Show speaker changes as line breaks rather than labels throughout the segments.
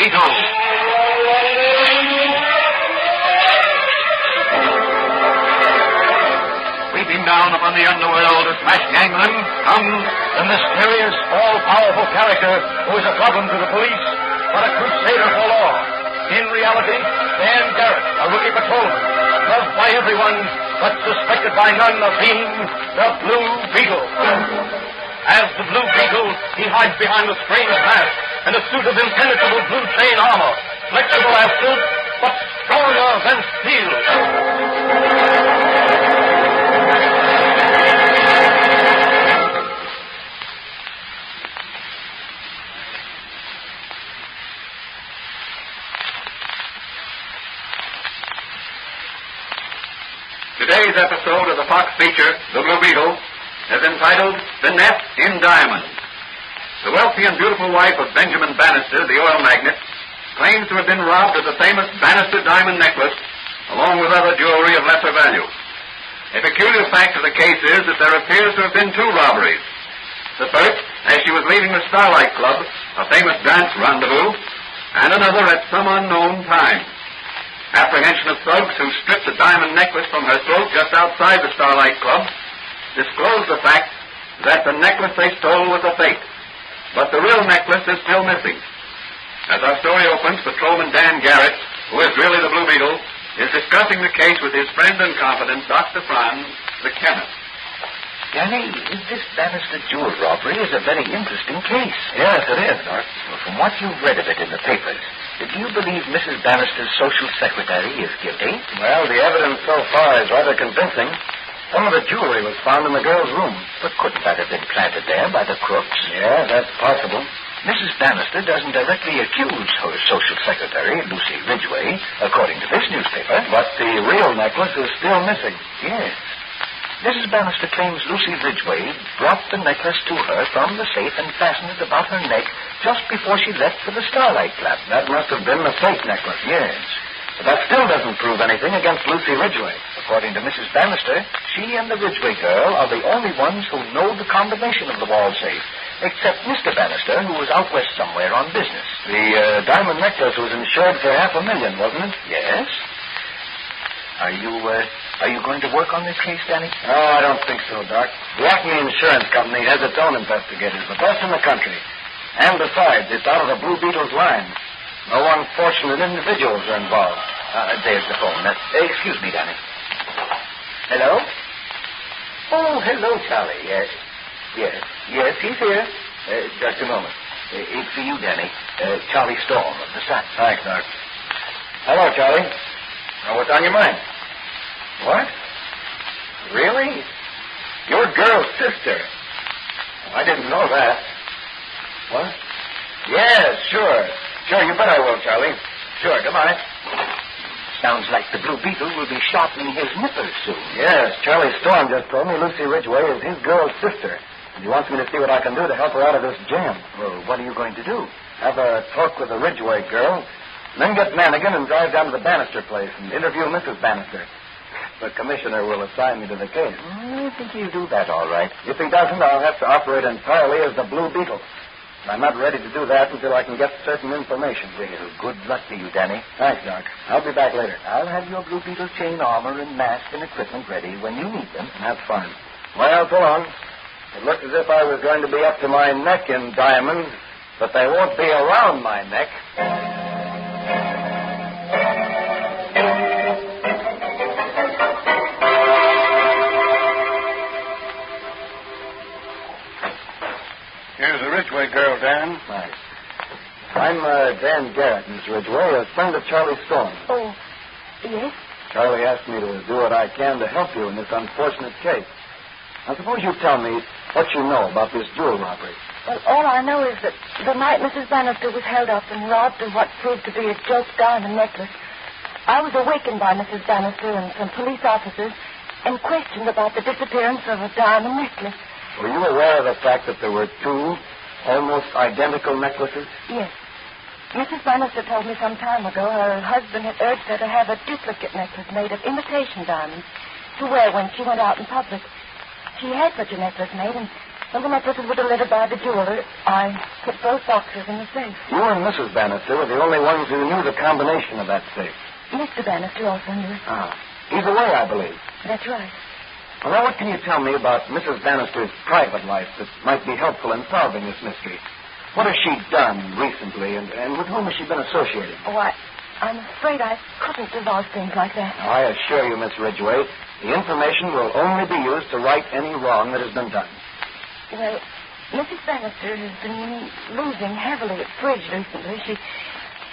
Beetle. Sweeping down upon the underworld of smash gangland comes the mysterious, all-powerful character who is a problem to the police, but a crusader for law. In reality, Dan Garrett, a rookie patrolman, loved by everyone, but suspected by none of being the Blue Beetle. As the Blue Beetle, he hides behind a strange mask and a suit of impenetrable blue chain armor, flexible as silk, but stronger than steel. Today's episode of the Fox feature, The Blue Beetle, is entitled Finesse in Diamonds. The wealthy and beautiful wife of Benjamin Bannister, the oil magnate, claims to have been robbed of the famous Bannister diamond necklace, along with other jewelry of lesser value. A peculiar fact of the case is that there appears to have been two robberies. The first, as she was leaving the Starlight Club, a famous dance rendezvous, and another at some unknown time. Apprehension of thugs who stripped the diamond necklace from her throat just outside the Starlight Club disclosed the fact that the necklace they stole was a fake. But the real necklace is still missing. As our story opens, Patrolman Dan Garrett, who is really the Blue Beetle, is discussing the case with his friend and confidant, Dr. Franz, the chemist.
Danny, this Bannister jewel robbery is a very interesting case.
Yes, it is, Doc.
Well, from what you've read of it in the papers, do you believe Mrs. Bannister's social secretary is guilty?
Well, the evidence so far is rather convincing. Some of the jewelry was found in the girl's room.
But couldn't that have been planted there by the crooks?
Yeah, that's possible.
Mrs. Bannister doesn't directly accuse her social secretary, Lucy Ridgway, according to this newspaper.
But the real necklace is still missing.
Yes. Mrs. Bannister claims Lucy Ridgway brought the necklace to her from the safe and fastened it about her neck just before she left for the Starlight Club.
That must have been the fake necklace.
Yes.
But that still doesn't prove anything against Lucy Ridgway.
According to Mrs. Bannister, she and the Ridgway girl are the only ones who know the combination of the wall safe, except Mr. Bannister, who was out west somewhere on business.
The diamond necklace was insured for $500,000, wasn't it?
Yes. Are you going to work on this case, Danny?
No, I don't think so, Doc. The Acme Insurance Company has its own investigators, the best in the country. And besides, it's out of the Blue Beetle's line. No unfortunate individuals are involved.
There's the phone. Excuse me, Danny. Hello? Oh, hello, Charlie. Yes, he's here. Just a moment. It's for you, Danny. Charlie Storm of the Sun.
Thanks, Doc. Hello, Charlie. Now, what's on your mind? What? Really? Your girl's sister? Oh, I didn't know that. What? Yes, sure. Sure, you bet I will, Charlie. Sure, goodbye.
Sounds like the Blue Beetle will be sharpening his nippers soon.
Yes, Charlie Storm just told me Lucy Ridgway is his girl's sister. And he wants me to see what I can do to help her out of this jam.
Well, what are you going to do?
Have a talk with the Ridgway girl, and then get Mannigan and drive down to the Bannister place and interview Mrs. Bannister. The commissioner will assign me to the case.
I think he'll do that all right.
If he doesn't, I'll have to operate entirely as the Blue Beetle. I'm not ready to do that until I can get certain information.
Well, good luck to you, Danny.
Thanks, Doc. I'll be back later.
I'll have your Blue Beetle chain armor and mask and equipment ready when you need them.
That's fine. Well, so long. It looked as if I was going to be up to my neck in diamonds, but they won't be around my neck. Here's the Ridgway girl, Dan. Thanks. I'm Dan Garrett, Miss Ridgway, a friend of Charlie Storm.
Oh, yes?
Charlie asked me to do what I can to help you in this unfortunate case. Now, suppose you tell me what you know about this jewel robbery.
Well, all I know is that the night Mrs. Bannister was held up and robbed of what proved to be a gilt diamond necklace, I was awakened by Mrs. Bannister and some police officers and questioned about the disappearance of a diamond necklace.
Were you aware of the fact that there were two almost identical necklaces?
Yes. Mrs. Bannister told me some time ago her husband had urged her to have a duplicate necklace made of imitation diamonds to wear when she went out in public. She had such a necklace made, and When the necklaces were delivered by the jeweler, I put both boxes in the safe.
You and Mrs. Bannister were the only ones who knew the combination of that safe.
Mr. Bannister also knew it.
He's away, I believe.
That's right.
Well, now, what can you tell me about Mrs. Bannister's private life that might be helpful in solving this mystery? What has she done recently, and with whom has she been associated?
Oh, I'm afraid I couldn't divulge things like that.
Now, I assure you, Miss Ridgway, the information will only be used to right any wrong that has been done.
Well, Mrs. Bannister has been losing heavily at bridge recently.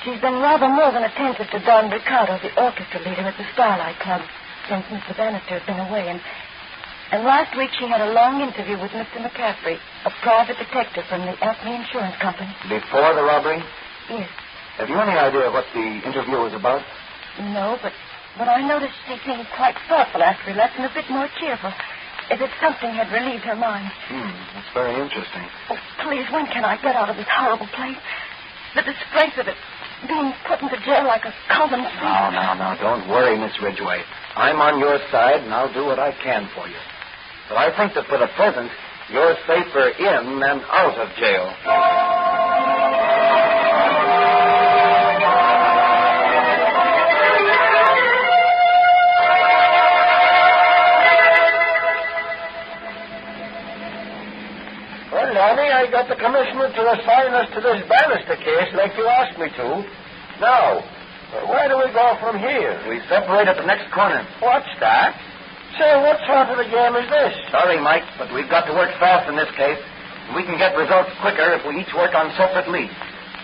She's been rather more than attentive to Don Ricardo, the orchestra leader at the Starlight Club, since Mr. Bannister has been away. And last week she had a long interview with Mr. McCaffrey, a private detective from the Acme Insurance Company.
Before the robbery?
Yes.
Have you any idea what the interview was about?
No, but I noticed she seemed quite thoughtful after he left and a bit more cheerful, as if something had relieved her mind.
That's very interesting.
Oh, please, when can I get out of this horrible place? The disgrace of it, being put into jail like a common thief.
No, don't worry, Miss Ridgway. I'm on your side, and I'll do what I can for you. But I think that for the present, you're safer in than out of jail.
Well, Danny, I got the commissioner to assign us to this Bannister case like you asked me to. Now, where do we go from here?
We separate at the next corner.
What's that? Say, what sort of a game is this?
Sorry, Mike, but we've got to work fast in this case. We can get results quicker if we each work on separate leads.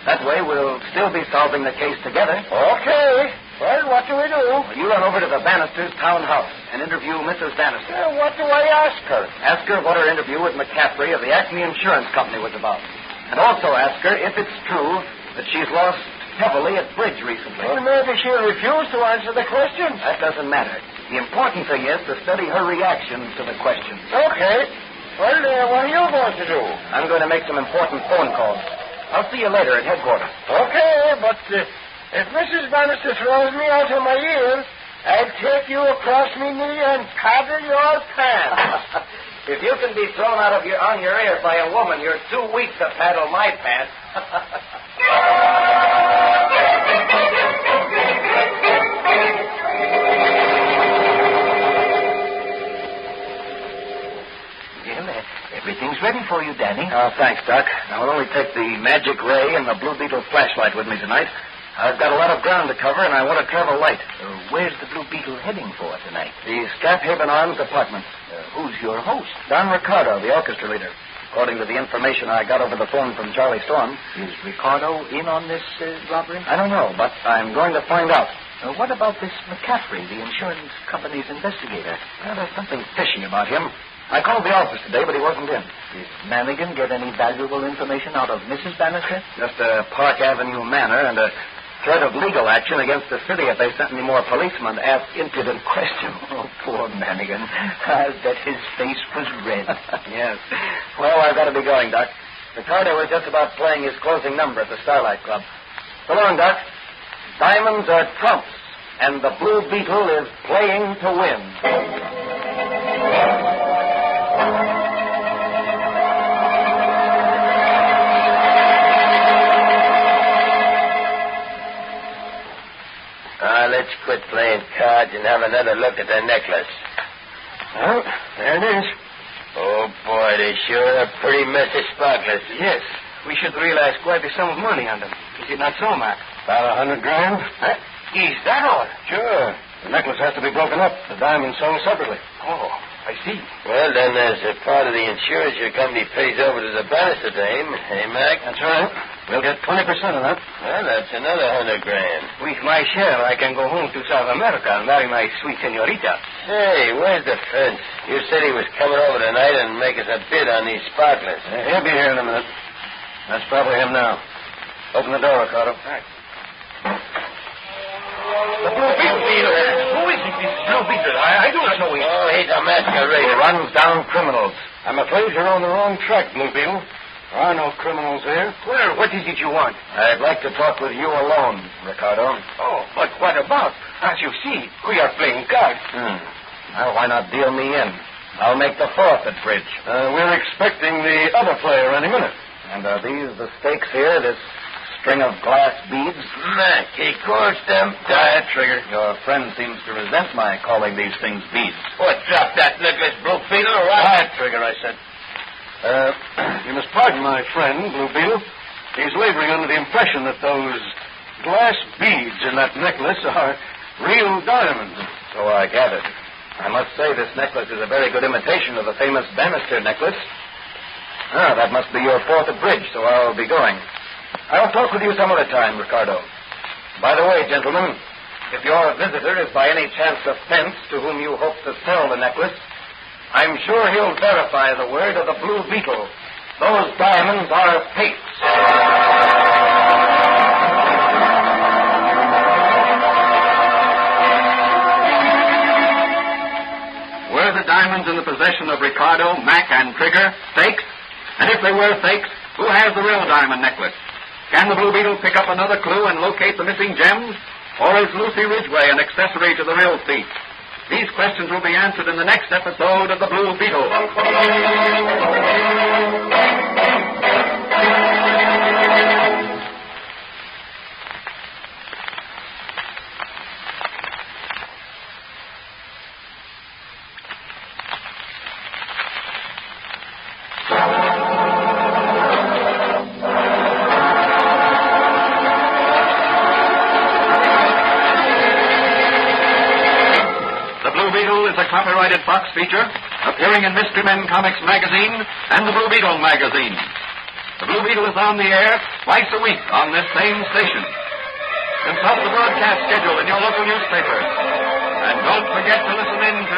That way, we'll still be solving the case together.
Okay. Well, what do we do?
Well, you run over to the Bannisters' townhouse and interview Mrs. Bannister.
What do I ask her?
Ask her what her interview with McCaffrey of the Acme Insurance Company was about. And also ask her if it's true that she's lost heavily at bridge recently.
Well, maybe she'll refuse to answer the questions.
That doesn't matter. The important thing is to study her reaction to the questions.
Okay. Well, what are you going to do?
I'm going to make some important phone calls. I'll see you later at headquarters.
Okay, but if Mrs. Bannister throws me out of my ears, I'll take you across me knee and paddle your pants.
If you can be thrown out of on your ear by a woman, you're too weak to paddle my pants.
Everything's ready for you, Danny.
Oh, thanks, Doc. I'll only take the magic ray and the Blue Beetle flashlight with me tonight. I've got a lot of ground to cover, and I want to travel light.
Where's the Blue Beetle heading for tonight?
The Strathaven Arms Apartment.
Who's your host?
Don Ricardo, the orchestra leader. According to the information I got over the phone from Charlie Storm.
Is Ricardo in on this robbery?
I don't know, but I'm going to find out.
What about this McCaffrey, the insurance company's investigator?
Well, there's something fishy about him. I called the office today, but he wasn't in.
Did Mannigan get any valuable information out of Mrs. Bannister?
Just a Park Avenue manor and a threat of legal action against the city if they sent any more policemen to ask impudent questions.
Oh, poor Mannigan. I bet his face was red.
Yes. Well, I've got to be going, Doc. Ricardo was just about playing his closing number at the Starlight Club. So long, Doc. Diamonds are trumps, and the Blue Beetle is playing to win.
Let's quit playing cards and have another look at the necklace.
Well, there it is.
Oh, boy, they sure are pretty messy sparklers.
Yes. We should realize quite a sum of money on them. Is it not so, Mac?
About $100,000.
Huh? Is that all? Sure. The necklace has to be broken up. The diamonds sold separately. Oh, I see.
Well, then, as a part of the insurance, your company pays over to the Bannister dame. Hey, Mac?
That's right. We'll get 20% of that.
Well, that's another $100,000.
With my share, I can go home to South America and marry my sweet senorita.
Hey, where's the fence? You said he was coming over tonight and make us a bid on these sparklers.
He'll be here in a minute. That's probably him now. Open the door, Ricardo. All right.
The Blue Beetle.
Who is it, this Blue Beetle? I do not know him.
Oh, he's a masquerader.
He runs down criminals. I'm afraid you're on the wrong track, Blue Beetle. There are no criminals here. Well, what is it you want? I'd like to talk with you alone, Ricardo. Oh, but what about? As you see, we are playing cards. Now, why not deal me in? I'll make the fourth at bridge.
We're expecting the other player any minute.
And are these the stakes here, this string of glass beads?
Of course, them. Quiet, Trigger.
Your friend seems to resent my calling these things beads.
What, drop that necklace, Blue Beetle, or what?
Quiet, Trigger, I said. You must pardon my friend, Blue Beetle. He's laboring under the impression that those glass beads in that necklace are real diamonds.
So I gathered. I must say this necklace is a very good imitation of the famous Bannister necklace. That must be your fourth at bridge, so I'll be going. I'll talk with you some other time, Ricardo. By the way, gentlemen, if your visitor is by any chance a fence to whom you hope to sell the necklace, I'm sure he'll verify the word of the Blue Beetle. Those diamonds are fakes.
Were the diamonds in the possession of Ricardo, Mac, and Trigger fakes? And if they were fakes, who has the real diamond necklace? Can the Blue Beetle pick up another clue and locate the missing gems? Or is Lucy Ridgway an accessory to the real thief? These questions will be answered in the next episode of The Blue Beetle. Copyrighted Fox feature appearing in Mystery Men Comics magazine and the Blue Beetle magazine. The Blue Beetle is on the air twice a week on this same station. Consult the broadcast schedule in your local newspaper. And don't forget to listen in to